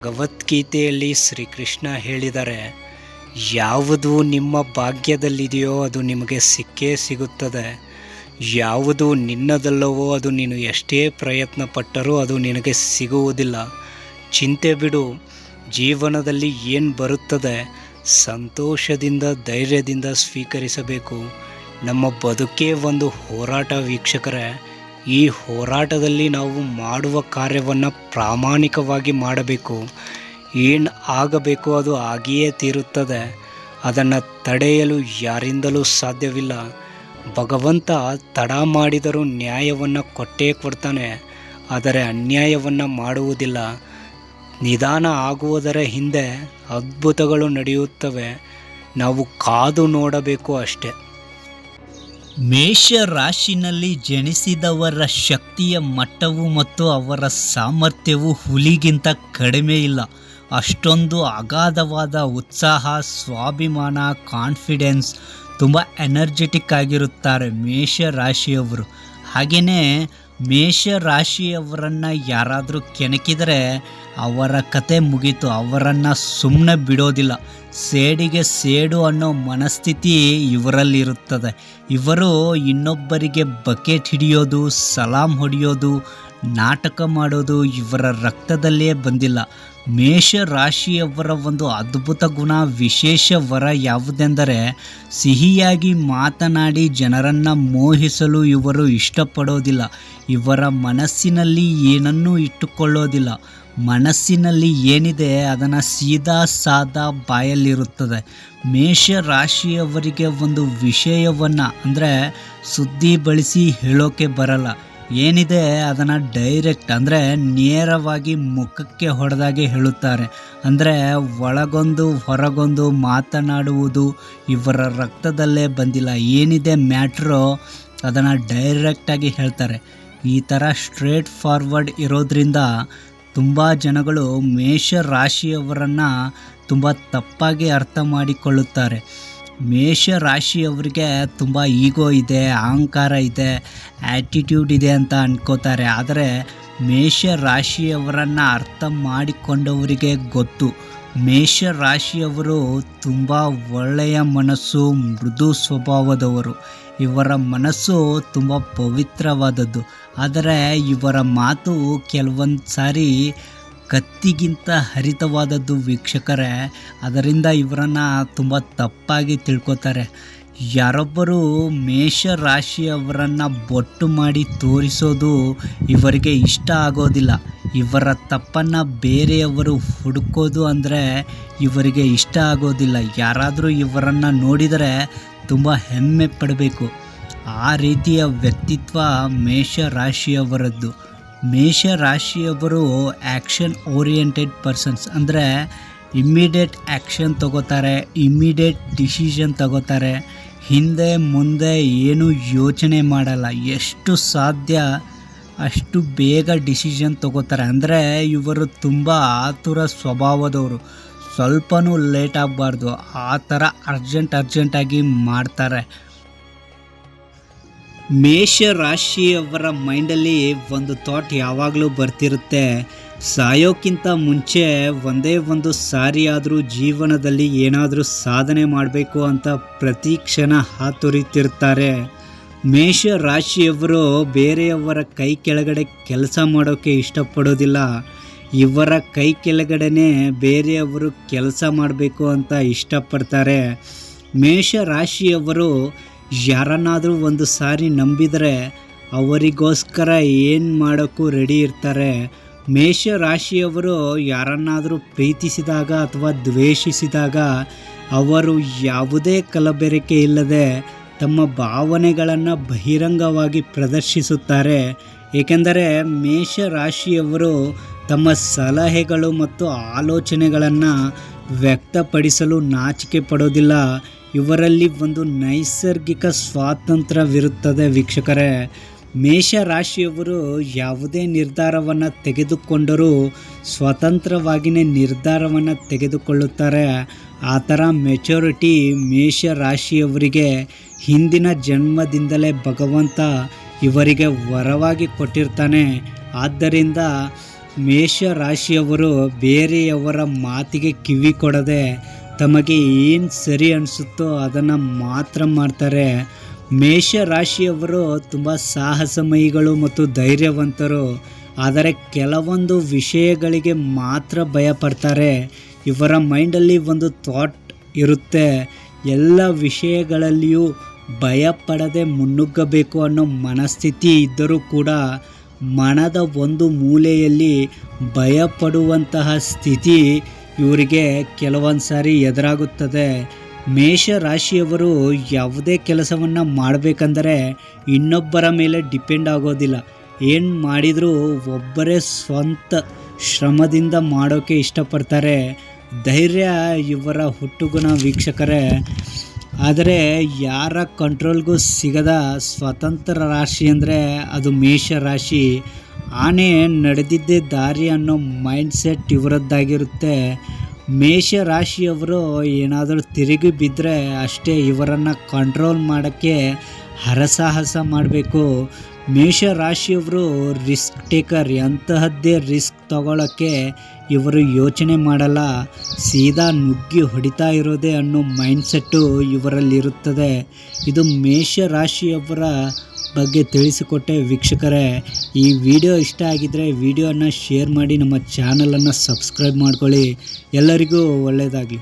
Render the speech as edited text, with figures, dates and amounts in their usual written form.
ಭಗವದ್ಗೀತೆಯಲ್ಲಿ ಶ್ರೀಕೃಷ್ಣ ಹೇಳಿದರೆ, ಯಾವುದು ನಿಮ್ಮ ಭಾಗ್ಯದಲ್ಲಿದೆಯೋ ಅದು ನಿಮಗೆ ಸಿಕ್ಕೇ ಸಿಗುತ್ತದೆ. ಯಾವುದು ನಿನ್ನದಲ್ಲವೋ ಅದು ನೀನು ಎಷ್ಟೇ ಪ್ರಯತ್ನ ಪಟ್ಟರೂ ಅದು ನಿನಗೆ ಸಿಗುವುದಿಲ್ಲ. ಚಿಂತೆ ಬಿಡು. ಜೀವನದಲ್ಲಿ ಏನು ಬರುತ್ತದೆ ಸಂತೋಷದಿಂದ ಧೈರ್ಯದಿಂದ ಸ್ವೀಕರಿಸಬೇಕು. ನಮ್ಮ ಬದುಕೇ ಒಂದು ಹೋರಾಟ ವೀಕ್ಷಕರೇ. ಈ ಹೋರಾಟದಲ್ಲಿ ನಾವು ಮಾಡುವ ಕಾರ್ಯವನ್ನು ಪ್ರಾಮಾಣಿಕವಾಗಿ ಮಾಡಬೇಕು. ಏನು ಆಗಬೇಕು ಅದು ಆಗಿಯೇ ತೀರುತ್ತದೆ. ಅದನ್ನು ತಡೆಯಲು ಯಾರಿಂದಲೂ ಸಾಧ್ಯವಿಲ್ಲ. ಭಗವಂತ ತಡ ಮಾಡಿದರೂ ನ್ಯಾಯವನ್ನು ಕೊಟ್ಟೇ ಕೊಡ್ತಾನೆ, ಆದರೆ ಅನ್ಯಾಯವನ್ನು ಮಾಡುವುದಿಲ್ಲ. ನಿಧಾನ ಆಗುವುದರ ಹಿಂದೆ ಅದ್ಭುತಗಳು ನಡೆಯುತ್ತವೆ. ನಾವು ಕಾದು ನೋಡಬೇಕು ಅಷ್ಟೆ. ಮೇಷ ರಾಶಿನಲ್ಲಿ ಜನಿಸಿದವರ ಶಕ್ತಿಯ ಮಟ್ಟವು ಮತ್ತು ಅವರ ಸಾಮರ್ಥ್ಯವು ಹುಲಿಗಿಂತ ಕಡಿಮೆ ಇಲ್ಲ. ಅಷ್ಟೊಂದು ಅಗಾಧವಾದ ಉತ್ಸಾಹ, ಸ್ವಾಭಿಮಾನ, ಕಾನ್ಫಿಡೆನ್ಸ್, ತುಂಬ ಎನರ್ಜೆಟಿಕ್ ಆಗಿರುತ್ತಾರೆ ಮೇಷ ರಾಶಿಯವರು. ಹಾಗೆಯೇ ಮೇಷ ರಾಶಿಯವರನ್ನು ಯಾರಾದರೂ ಕೆಣಕಿದರೆ ಅವರ ಕತೆ ಮುಗೀತು. ಅವರನ್ನು ಸುಮ್ಮನೆ ಬಿಡೋದಿಲ್ಲ. ಸೇಡಿಗೆ ಸೇಡು ಅನ್ನೋ ಮನಸ್ಥಿತಿ ಇವರಲ್ಲಿರುತ್ತದೆ. ಇವರು ಇನ್ನೊಬ್ಬರಿಗೆ ಬಕೆಟ್ ಹಿಡಿಯೋದು, ಸಲಾಂ ಹೊಡೆಯೋದು, ನಾಟಕ ಮಾಡೋದು ಇವರ ರಕ್ತದಲ್ಲೇ ಬಂದಿಲ್ಲ. ಮೇಷ ರಾಶಿಯವರ ಒಂದು ಅದ್ಭುತ ಗುಣ, ವಿಶೇಷ ವರ ಯಾವುದೆಂದರೆ ಸಿಹಿಯಾಗಿ ಮಾತನಾಡಿ ಜನರನ್ನು ಮೋಹಿಸಲು ಇವರು ಇಷ್ಟಪಡೋದಿಲ್ಲ. ಇವರ ಮನಸ್ಸಿನಲ್ಲಿ ಏನನ್ನೂ ಇಟ್ಟುಕೊಳ್ಳೋದಿಲ್ಲ. ಮನಸ್ಸಿನಲ್ಲಿ ಏನಿದೆ ಅದನ್ನು ಸೀದಾ ಸಾದಾ ಬಾಯಲ್ಲಿರುತ್ತದೆ. ಮೇಷ ರಾಶಿಯವರಿಗೆ ಒಂದು ವಿಷಯವನ್ನು ಅಂದರೆ ಸುದ್ದಿ ಬಳಸಿ ಹೇಳೋಕೆ ಬರಲ್ಲ. ಏನಿದೆ ಅದನ್ನು ಡೈರೆಕ್ಟ್ ಅಂದರೆ ನೇರವಾಗಿ ಮುಖಕ್ಕೆ ಹೊಡೆದಾಗೆ ಹೇಳುತ್ತಾರೆ. ಅಂದರೆ ಒಳಗೊಂದು ಹೊರಗೊಂದು ಮಾತನಾಡುವುದು ಇವರ ರಕ್ತದಲ್ಲೇ ಬಂದಿಲ್ಲ. ಏನಿದೆ ಮ್ಯಾಟ್ರೋ ಅದನ್ನು ಡೈರೆಕ್ಟಾಗಿ ಹೇಳ್ತಾರೆ. ಈ ಥರ ಸ್ಟ್ರೇಟ್ ಫಾರ್ವರ್ಡ್ ಇರೋದ್ರಿಂದ ತುಂಬ ಜನಗಳು ಮೇಷ ರಾಶಿಯವರನ್ನು ತುಂಬ ತಪ್ಪಾಗಿ ಅರ್ಥ ಮಾಡಿಕೊಳ್ಳುತ್ತಾರೆ. ಮೇಷ ರಾಶಿಯವರಿಗೆ ತುಂಬ ಈಗೋ ಇದೆ, ಅಹಂಕಾರ ಇದೆ, ಆ್ಯಟಿಟ್ಯೂಡ್ ಇದೆ ಅಂತ ಅಂದ್ಕೋತಾರೆ. ಆದರೆ ಮೇಷ ರಾಶಿಯವರನ್ನು ಅರ್ಥ ಮಾಡಿಕೊಂಡವರಿಗೆ ಗೊತ್ತು, ಮೇಷ ರಾಶಿಯವರು ತುಂಬ ಒಳ್ಳೆಯ ಮನಸ್ಸು, ಮೃದು ಸ್ವಭಾವದವರು. ಇವರ ಮನಸ್ಸು ತುಂಬ ಪವಿತ್ರವಾದದ್ದು. ಆದರೆ ಇವರ ಮಾತು ಕೆಲವೊಂದು ಸಾರಿ ಕತ್ತಿಗಿಂತ ಹರಿತವಾದದ್ದು ವೀಕ್ಷಕರೇ. ಅದರಿಂದ ಇವರನ್ನು ತುಂಬ ತಪ್ಪಾಗಿ ತಿಳ್ಕೊತಾರೆ. ಯಾರೊಬ್ಬರು ಮೇಷ ರಾಶಿಯವರನ್ನು ಬೊಟ್ಟು ಮಾಡಿ ತೋರಿಸೋದು ಇವರಿಗೆ ಇಷ್ಟ ಆಗೋದಿಲ್ಲ. ಇವರ ತಪ್ಪನ್ನು ಬೇರೆಯವರು ಹುಡುಕೋದು ಅಂದರೆ ಇವರಿಗೆ ಇಷ್ಟ ಆಗೋದಿಲ್ಲ. ಯಾರಾದರೂ ಇವರನ್ನು ನೋಡಿದರೆ ತುಂಬ ಹೆಮ್ಮೆ ಪಡಬೇಕು. ಆ ರೀತಿಯ ವ್ಯಕ್ತಿತ್ವ ಮೇಷ ರಾಶಿಯವರದ್ದು. ಮೇಷ ರಾಶಿಯವರು ಆ್ಯಕ್ಷನ್ ಓರಿಯೆಂಟೆಡ್ ಪರ್ಸನ್ಸ್. ಅಂದರೆ ಇಮ್ಮಿಡಿಯೇಟ್ ಆ್ಯಕ್ಷನ್ ತಗೋತಾರೆ, ಇಮ್ಮಿಡಿಯೇಟ್ ಡಿಸಿಷನ್ ತಗೋತಾರೆ. ಹಿಂದೆ ಮುಂದೆ ಏನು ಯೋಚನೆ ಮಾಡಲ್ಲ. ಎಷ್ಟು ಸಾಧ್ಯ ಅಷ್ಟು ಬೇಗ ಡಿಸಿಷನ್ ತಗೋತಾರೆ. ಅಂದರೆ ಇವರು ತುಂಬ ಆತುರ ಸ್ವಭಾವದವರು. ಸ್ವಲ್ಪನೂ ಲೇಟ್ ಆಗಬಾರ್ದು, ಆ ಥರ ಅರ್ಜೆಂಟಾಗಿ ಮಾಡ್ತಾರೆ. ಮೇಷ ರಾಶಿಯವರ ಮೈಂಡಲ್ಲಿ ಒಂದು ಥಾಟ್ ಯಾವಾಗಲೂ ಬರ್ತಿರುತ್ತೆ. ಸಾಯೋಕ್ಕಿಂತ ಮುಂಚೆ ಒಂದೇ ಒಂದು ಸಾರಿಯಾದರೂ ಜೀವನದಲ್ಲಿ ಏನಾದರೂ ಸಾಧನೆ ಮಾಡಬೇಕು ಅಂತ ಪ್ರತಿ ಕ್ಷಣ ಹಾತೊರಿತಿರ್ತಾರೆ. ಮೇಷ ರಾಶಿಯವರು ಬೇರೆಯವರ ಕೈ ಕೆಳಗಡೆ ಕೆಲಸ ಮಾಡೋಕ್ಕೆ ಇಷ್ಟಪಡೋದಿಲ್ಲ. ಇವರ ಕೈ ಕೆಳಗಡೆನೇ ಬೇರೆಯವರು ಕೆಲಸ ಮಾಡಬೇಕು ಅಂತ ಇಷ್ಟಪಡ್ತಾರೆ. ಮೇಷ ರಾಶಿಯವರು ಯಾರನ್ನಾದರೂ ಒಂದು ಸಾರಿ ನಂಬಿದರೆ ಅವರಿಗೋಸ್ಕರ ಏನು ಮಾಡೋಕ್ಕೂ ರೆಡಿ ಇರ್ತಾರೆ. ಮೇಷ ರಾಶಿಯವರು ಯಾರನ್ನಾದರೂ ಪ್ರೀತಿಸಿದಾಗ ಅಥವಾ ದ್ವೇಷಿಸಿದಾಗ ಅವರು ಯಾವುದೇ ಕಲಬೆರಕೆ ಇಲ್ಲದೆ ತಮ್ಮ ಭಾವನೆಗಳನ್ನು ಬಹಿರಂಗವಾಗಿ ಪ್ರದರ್ಶಿಸುತ್ತಾರೆ. ಏಕೆಂದರೆ ಮೇಷ ರಾಶಿಯವರು ತಮ್ಮ ಸಲಹೆಗಳು ಮತ್ತು ಆಲೋಚನೆಗಳನ್ನು ವ್ಯಕ್ತಪಡಿಸಲು ನಾಚಿಕೆ ಪಡೋದಿಲ್ಲ. ಇವರಲ್ಲಿ ಒಂದು ನೈಸರ್ಗಿಕ ಸ್ವಾತಂತ್ರ್ಯವಿರುತ್ತದೆ ವೀಕ್ಷಕರೇ. ಮೇಷ ರಾಶಿಯವರು ಯಾವುದೇ ನಿರ್ಧಾರವನ್ನು ತೆಗೆದುಕೊಂಡರೂ ಸ್ವತಂತ್ರವಾಗಿಯೇ ನಿರ್ಧಾರವನ್ನು ತೆಗೆದುಕೊಳ್ಳುತ್ತಾರೆ. ಆ ಥರ ಮೆಚುರಿಟಿ ಮೇಷ ರಾಶಿಯವರಿಗೆ ಹಿಂದಿನ ಜನ್ಮದಿಂದಲೇ ಭಗವಂತ ಇವರಿಗೆ ವರವಾಗಿ ಕೊಟ್ಟಿರ್ತಾನೆ. ಆದ್ದರಿಂದ ಮೇಷ ರಾಶಿಯವರು ಬೇರೆಯವರ ಮಾತಿಗೆ ಕಿವಿ ಕೊಡದೆ ತಮಗೆ ಏನು ಸರಿ ಅನಿಸುತ್ತೋ ಅದನ್ನು ಮಾತ್ರ ಮಾಡ್ತಾರೆ. ಮೇಷ ರಾಶಿಯವರು ತುಂಬ ಸಾಹಸಮಯಿಗಳು ಮತ್ತು ಧೈರ್ಯವಂತರು. ಆದರೆ ಕೆಲವೊಂದು ವಿಷಯಗಳಿಗೆ ಮಾತ್ರ ಭಯಪಡ್ತಾರೆ. ಇವರ ಮೈಂಡಲ್ಲಿ ಒಂದು ಥಾಟ್ ಇರುತ್ತೆ, ಎಲ್ಲ ವಿಷಯಗಳಲ್ಲಿಯೂ ಭಯಪಡದೆ ಮುನ್ನುಗ್ಗಬೇಕು ಅನ್ನೋ ಮನಸ್ಥಿತಿ ಇದ್ದರೂ ಕೂಡ ಮನದ ಒಂದು ಮೂಲೆಯಲ್ಲಿ ಭಯಪಡುವಂತಹ ಸ್ಥಿತಿ ಇವರಿಗೆ ಕೆಲವೊಂದು ಸಾರಿ ಎದುರಾಗುತ್ತದೆ. ಮೇಷ ರಾಶಿಯವರು ಯಾವುದೇ ಕೆಲಸವನ್ನು ಮಾಡಬೇಕಂದರೆ ಇನ್ನೊಬ್ಬರ ಮೇಲೆ ಡಿಪೆಂಡ್ ಆಗೋದಿಲ್ಲ. ಏನು ಮಾಡಿದರೂ ಒಬ್ಬರೇ ಸ್ವಂತ ಶ್ರಮದಿಂದ ಮಾಡೋಕ್ಕೆ ಇಷ್ಟಪಡ್ತಾರೆ. ಧೈರ್ಯ ಇವರ ಹುಟ್ಟುಗುಣ ವೀಕ್ಷಕರೇ. ಆದರೆ ಯಾರ ಕಂಟ್ರೋಲ್ಗೂ ಸಿಗದ ಸ್ವತಂತ್ರ ರಾಶಿ ಅಂದರೆ ಅದು ಮೇಷ ರಾಶಿ. ಆನೆ ನಡೆದಿದ್ದೇ ದಾರಿ ಅನ್ನೋ ಮೈಂಡ್ಸೆಟ್ ಇವರದ್ದಾಗಿರುತ್ತೆ. ಮೇಷ ರಾಶಿಯವರು ಏನಾದರೂ ತಿರುಗಿ ಬಿದ್ದರೆ ಅಷ್ಟೇ ಇವರನ್ನು ಕಂಟ್ರೋಲ್ ಮಾಡೋಕ್ಕೆ ಹರಸಾಹಸ ಮಾಡಬೇಕು. ಮೇಷ ರಾಶಿಯವರು ರಿಸ್ಕ್ ಟೇಕರ್. ಎಂತಹದ್ದೇ ರಿಸ್ಕ್ ತಗೊಳ್ಳೋಕ್ಕೆ ಇವರು ಯೋಚನೆ ಮಾಡಲ್ಲ. ಸೀದಾ ನುಗ್ಗಿ ಹೊಡಿತಾ ಇರೋದೇ ಅನ್ನೋ ಮೈಂಡ್ಸೆಟ್ಟು ಇವರಲ್ಲಿರುತ್ತದೆ. ಇದು ಮೇಷ ರಾಶಿಯವರ ಬಗ್ಗೆ ತಿಳಿಸಿಕೊಟ್ಟೆ ವೀಕ್ಷಕರೇ. ಈ ವಿಡಿಯೋ ಇಷ್ಟ ಆಗಿದ್ದರೆ ವಿಡಿಯೋನ ಶೇರ್ ಮಾಡಿ, ನಮ್ಮ ಚಾನಲನ್ನು ಸಬ್ಸ್ಕ್ರೈಬ್ ಮಾಡ್ಕೊಳ್ಳಿ. ಎಲ್ಲರಿಗೂ ಒಳ್ಳೆಯದಾಗಲಿ.